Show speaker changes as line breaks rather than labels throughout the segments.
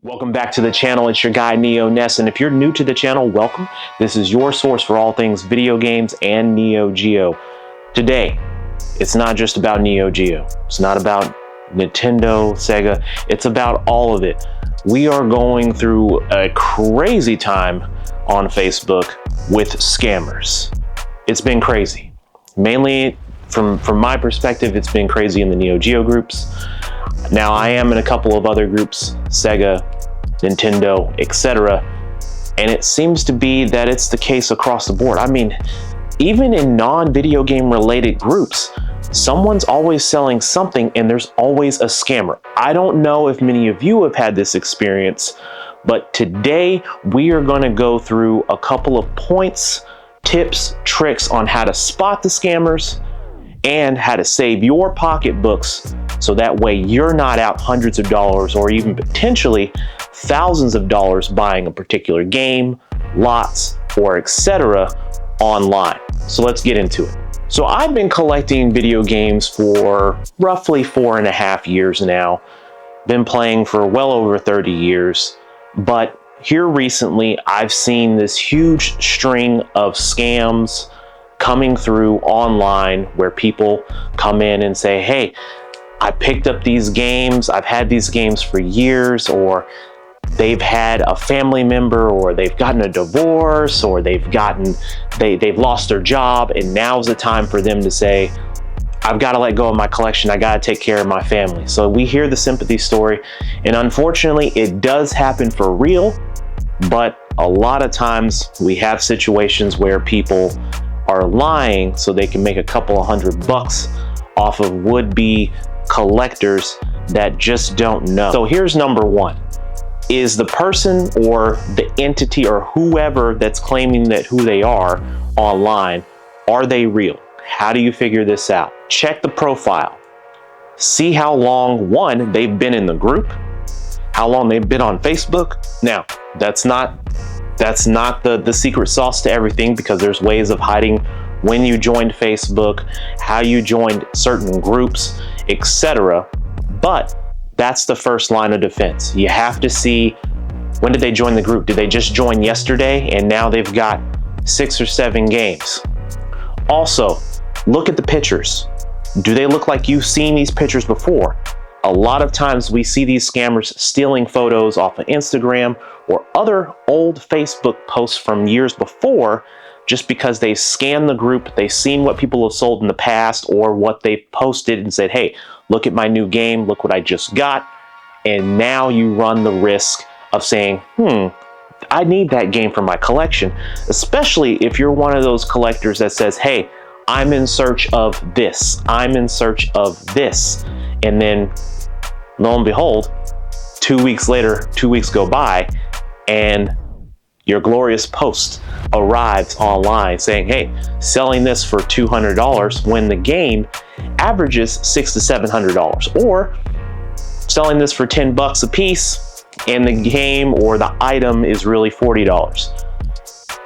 Welcome back to the channel. It's your guy Neo Ness, and if you're new to the channel, welcome. This is your source for all things video games and Neo Geo. Today, it's not just about Neo Geo. It's not about Nintendo, Sega. It's about all of it. We are going through a crazy time on Facebook with scammers. It's been crazy. Mainly from my perspective, it's been crazy in the Neo Geo groups. Now, I am in a couple of other groups, Sega, Nintendo, etc. And it seems to be that it's the case across the board. I mean, even in non-video game related groups, someone's always selling something and there's always a scammer. I don't know if many of you have had this experience, but today we are going to go through a couple of points, tips, tricks on how to spot the scammers and how to save your pocketbooks so that way you're not out hundreds of dollars or even potentially thousands of dollars buying a particular game, lots, or etc. online. So let's get into it. So I've been collecting video games for roughly 4.5 years now. Been playing for well over 30 years, but here recently I've seen this huge string of scams coming through online where people come in and say, hey, I picked up these games, I've had these games for years, or they've had a family member, or they've gotten a divorce, or they've lost their job, and now's the time for them to say, I've got to let go of my collection, I got to take care of my family. So we hear the sympathy story, and unfortunately it does happen for real, but a lot of times we have situations where people are lying so they can make a couple of $100 off of would-be collectors that just don't know. So here's number one. Is the person or the entity or whoever that's claiming that who they are online, are they real? How do you figure this out? Check the profile. See how long, one, they've been in the group, how long they've been on Facebook. Now, that's not the secret sauce to everything, because there's ways of hiding when you joined Facebook, how you joined certain groups, etc. But that's the first line of defense. You have to see, when did they join the group? Did they just join yesterday and now they've got 6 or 7 games? Also, look at the pictures. Do they look like you've seen these pictures before? A lot of times we see these scammers stealing photos off of Instagram or other old Facebook posts from years before, just because they scanned the group, they've seen what people have sold in the past or what they've posted and said, hey, look at my new game, look what I just got. And now you run the risk of saying, I need that game for my collection, especially if you're one of those collectors that says, hey, I'm in search of this, I'm in search of this. And then lo and behold, 2 weeks later, 2 weeks go by, and your glorious post arrives online saying, hey, selling this for $200 when the game averages $600 to $700, or selling this for $10 a piece and the game or the item is really $40.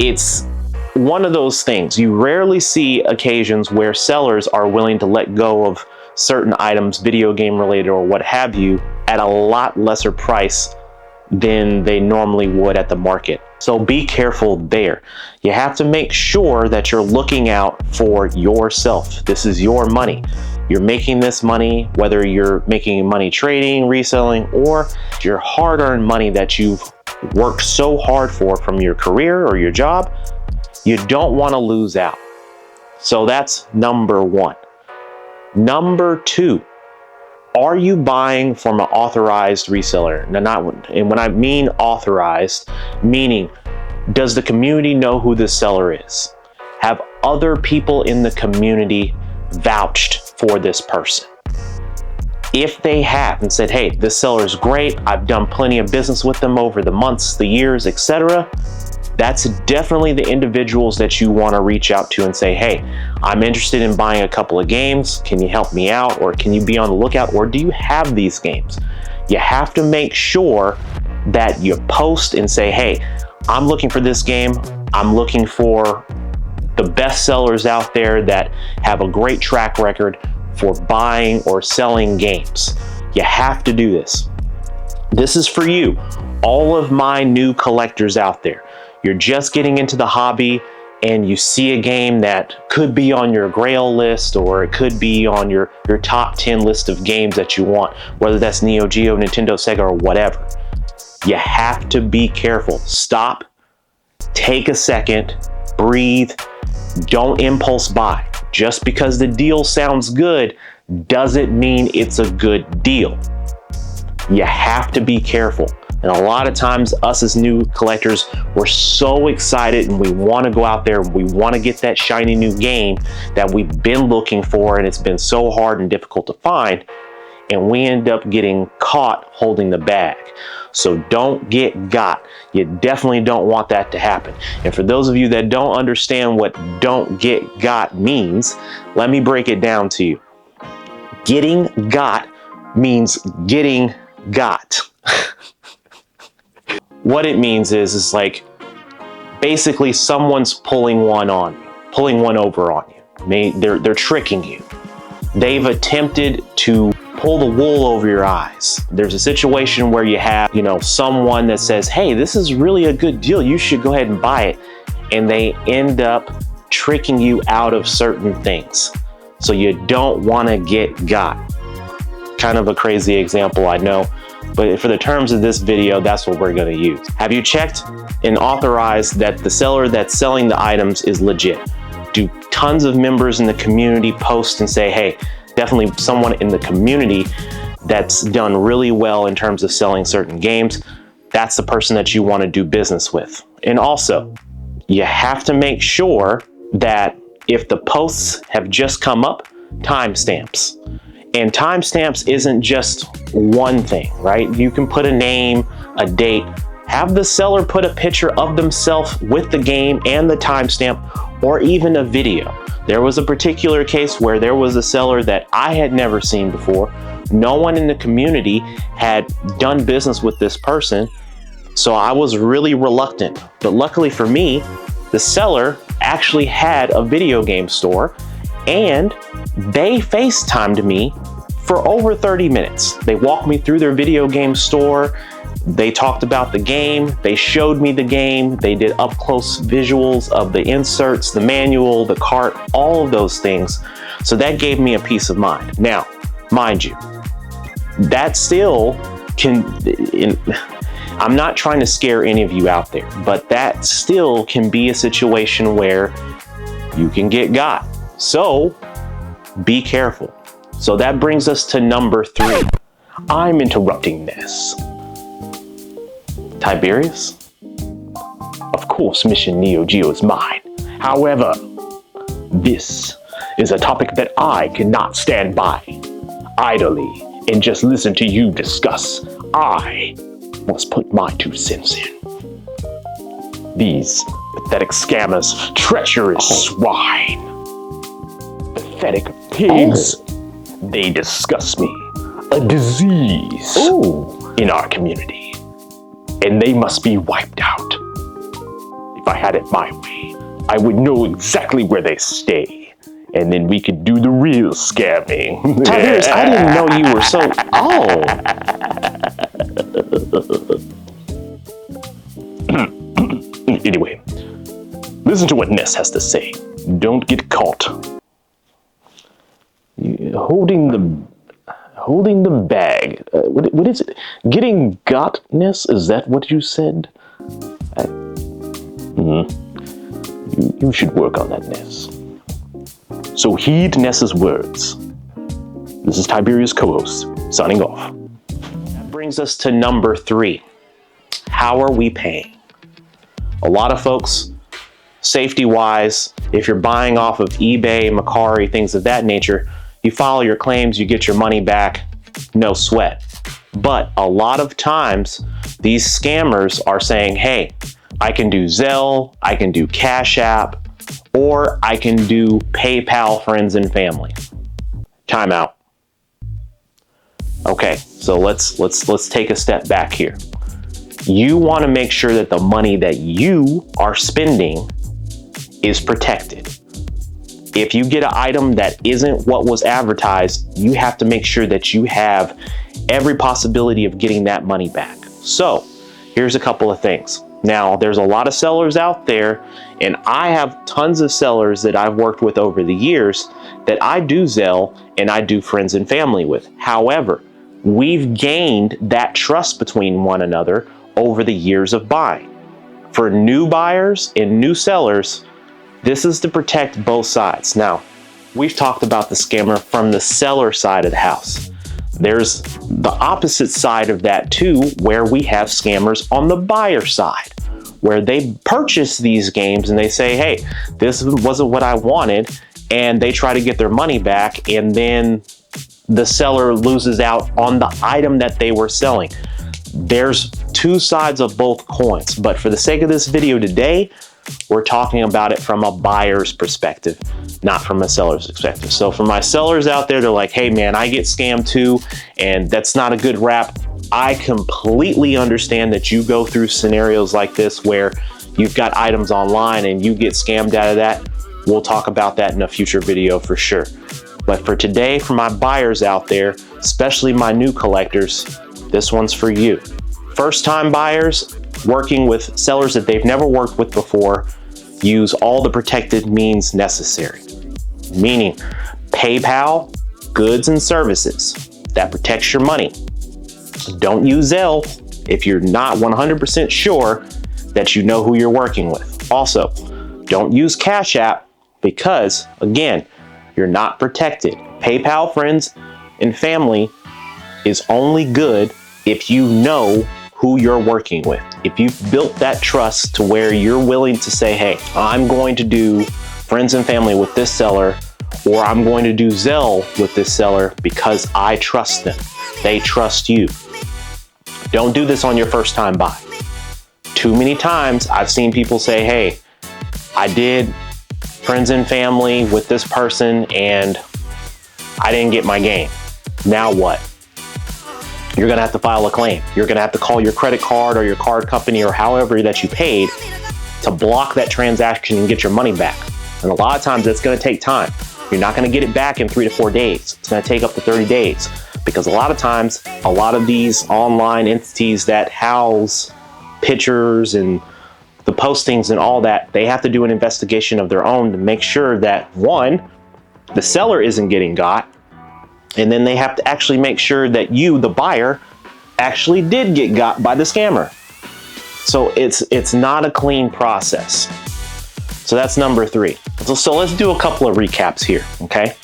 It's one of those things. You rarely see occasions where sellers are willing to let go of certain items, video game related or what have you, at a lot lesser price than they normally would at the market. So be careful there. You have to make sure that you're looking out for yourself. This is your money. You're making this money, whether you're making money trading, reselling, or your hard-earned money that you've worked so hard for from your career or your job. You don't want to lose out. So that's number one. Number two, are you buying from an authorized reseller? Now, and when I mean authorized, meaning, does the community know who this seller is? Have other people in the community vouched for this person? If they have and said, hey, this seller is great, I've done plenty of business with them over the months, the years, etc., that's definitely the individuals that you want to reach out to and say, hey, I'm interested in buying a couple of games. Can you help me out? Or can you be on the lookout? Or do you have these games? You have to make sure that you post and say, hey, I'm looking for this game. I'm looking for the best sellers out there that have a great track record for buying or selling games. You have to do this. This is for you, all of my new collectors out there. You're just getting into the hobby and you see a game that could be on your Grail list, or it could be on your top 10 list of games that you want, whether that's Neo Geo, Nintendo, Sega, or whatever. You have to be careful. Stop, take a second, breathe, don't impulse buy. Just because the deal sounds good doesn't mean it's a good deal. You have to be careful. And a lot of times us as new collectors, we're so excited and we want to go out there and we want to get that shiny new game that we've been looking for, and it's been so hard and difficult to find, and we end up getting caught holding the bag. So don't get got. You definitely don't want that to happen. And for those of you that don't understand what don't get got means, let me break it down to you. Getting got means getting got. What it means is like basically someone's pulling one on you, pulling one over on you. They're tricking you. They've attempted to pull the wool over your eyes. There's a situation where you have, someone that says, hey, this is really a good deal, you should go ahead and buy it. And they end up tricking you out of certain things. So you don't want to get got. Kind of a crazy example, I know, but for the terms of this video, that's what we're going to use. Have you checked and authorized that the seller that's selling the items is legit? Do tons of members in the community post and say, hey, definitely someone in the community that's done really well in terms of selling certain games, that's the person that you want to do business with. And also, you have to make sure that if the posts have just come up, timestamps. And timestamps isn't just one thing, right? You can put a name, a date, have the seller put a picture of themselves with the game and the timestamp, or even a video. There was a particular case where there was a seller that I had never seen before. No one in the community had done business with this person, so I was really reluctant. But luckily for me, the seller actually had a video game store, and they FaceTimed me for over 30 minutes. They walked me through their video game store. They talked about the game. They showed me the game. They did up close visuals of the inserts, the manual, the cart, all of those things. So that gave me a peace of mind. Now, mind you, that still can, I'm not trying to scare any of you out there, but that still can be a situation where you can get got. So be careful. So that brings us to number 3. I'm interrupting this. Tiberius? Of course, Mission Neo Geo is mine. However, this is a topic that I cannot stand by idly and just listen to you discuss. I must put my 2 cents in. These pathetic scammers, treacherous swine, pathetic pigs, they disgust me. A disease in our community, and they must be wiped out. If I had it my way, I would know exactly where they stay, and then we could do the real scamming.
Tiberius, I didn't know you were so...
Anyway, listen to what Ness has to say. Don't get caught. Holding the bag. What is it? Getting got, Ness? Is that what you said? You should work on that, Ness. So heed Ness's words. This is Tiberius' co-host, signing off. That brings us to number 3. How are we paying? A lot of folks, safety-wise, if you're buying off of eBay, Mercari, things of that nature, you file your claims, you get your money back, no sweat. But a lot of times, these scammers are saying, hey, I can do Zelle, I can do Cash App, or I can do PayPal friends and family. Time out. Okay, so let's take a step back here. You want to make sure that the money that you are spending is protected. If you get an item that isn't what was advertised, you have to make sure that you have every possibility of getting that money back. So here's a couple of things. Now, there's a lot of sellers out there, and I have tons of sellers that I've worked with over the years that I do Zelle and I do friends and family with. However, we've gained that trust between one another over the years of buying. For new buyers and new sellers, this is to protect both sides. Now, we've talked about the scammer from the seller side of the house. There's the opposite side of that too, where we have scammers on the buyer side, where they purchase these games and they say, hey, this wasn't what I wanted, and they try to get their money back, and then the seller loses out on the item that they were selling. There's two sides of both coins, but for the sake of this video today, we're talking about it from a buyer's perspective, not from a seller's perspective. So for my sellers out there, they're like, hey man, I get scammed too, and that's not a good rap. I completely understand that you go through scenarios like this where you've got items online and you get scammed out of that. We'll talk about that in a future video for sure. But for today, for my buyers out there, especially my new collectors, this one's for you. First-time buyers working with sellers that they've never worked with before, use all the protected means necessary. Meaning PayPal, goods and services. That protects your money. Don't use Zelle if you're not 100% sure that you know who you're working with. Also, don't use Cash App because, again, you're not protected. PayPal, friends and family is only good if you know who you're working with. If you've built that trust to where you're willing to say, hey, I'm going to do friends and family with this seller, or I'm going to do Zelle with this seller because I trust them. They trust you. Don't do this on your first time buy. Too many times I've seen people say, hey, I did friends and family with this person and I didn't get my game. Now what? You're gonna have to file a claim. You're gonna have to call your credit card or your card company or however that you paid to block that transaction and get your money back. And a lot of times that's gonna take time. You're not gonna get it back in 3 to 4 days. It's gonna take up to 30 days because a lot of times, a lot of these online entities that house pictures and the postings and all that, they have to do an investigation of their own to make sure that one, the seller isn't getting got, and then they have to actually make sure that you, the buyer, actually did get got by the scammer. So it's not a clean process. So that's number 3. So let's do a couple of recaps here, okay?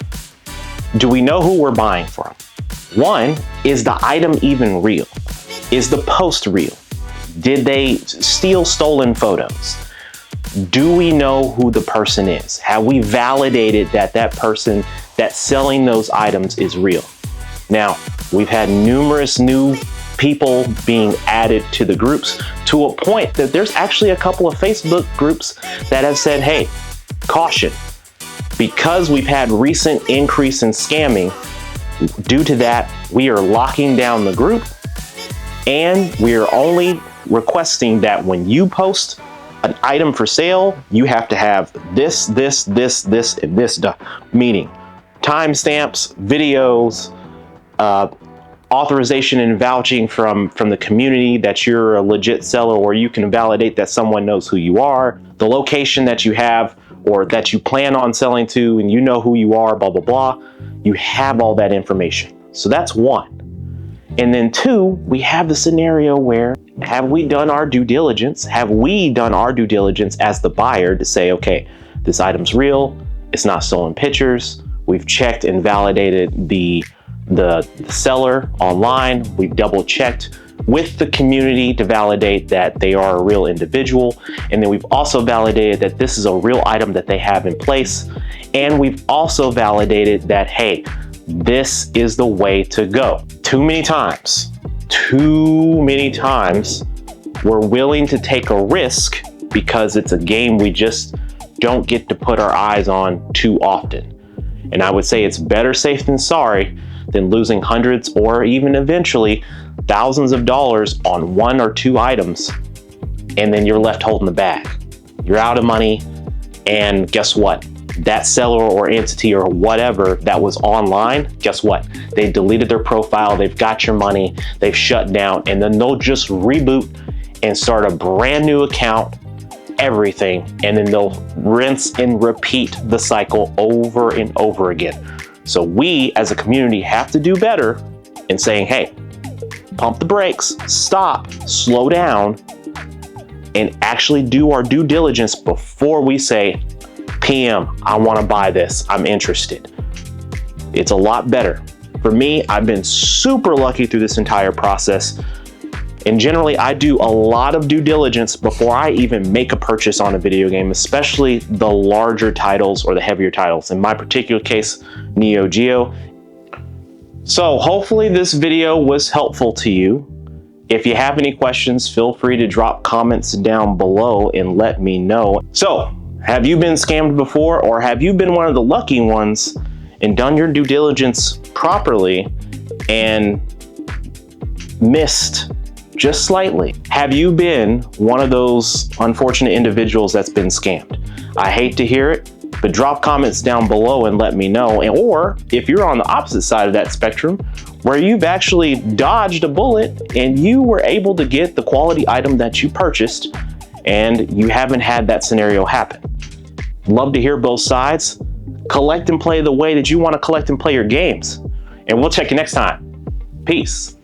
Do we know who we're buying from? 1, is the item even real? Is the post real? Did they steal stolen photos? Do we know who the person is? Have we validated that that person that's selling those items is real? Now, we've had numerous new people being added to the groups to a point that there's actually a couple of Facebook groups that have said, hey, caution, because we've had recent increase in scamming, due to that, we are locking down the group and we are only requesting that when you post an item for sale, you have to have this, and this, meaning timestamps, videos, authorization and vouching from the community that you're a legit seller, or you can validate that someone knows who you are, the location that you have or that you plan on selling to, and you know who you are, blah, blah, blah. You have all that information. So that's 1. And then 2, we have the scenario where, have we done our due diligence? Have we done our due diligence as the buyer to say, okay, this item's real, it's not stolen pictures, we've checked and validated the seller online, we've double checked with the community to validate that they are a real individual, and then we've also validated that this is a real item that they have in place, and we've also validated that, hey, this is the way to go. Too many times, we're willing to take a risk because it's a game we just don't get to put our eyes on too often. And I would say it's better safe than sorry than losing hundreds or even eventually thousands of dollars on 1 or 2 items, and then you're left holding the bag. You're out of money, and guess what? that seller or entity or whatever that was online, guess what? They deleted their profile, they've got your money, they've shut down, and then they'll just reboot and start a brand new account, everything, and then they'll rinse and repeat the cycle over and over again. So we as a community have to do better in saying, hey, pump the brakes, stop, slow down, and actually do our due diligence before we say, PM, I want to buy this, I'm interested. It's a lot better. For me, I've been super lucky through this entire process. And generally, I do a lot of due diligence before I even make a purchase on a video game, especially the larger titles or the heavier titles. In my particular case, Neo Geo. So hopefully this video was helpful to you. If you have any questions, feel free to drop comments down below and let me know. So, have you been scammed before, or have you been one of the lucky ones and done your due diligence properly and missed just slightly? Have you been one of those unfortunate individuals that's been scammed? I hate to hear it, but drop comments down below and let me know. Or if you're on the opposite side of that spectrum, where you've actually dodged a bullet and you were able to get the quality item that you purchased and you haven't had that scenario happen. Love to hear both sides. Collect and play the way that you want to collect and play your games. And we'll check you next time. Peace.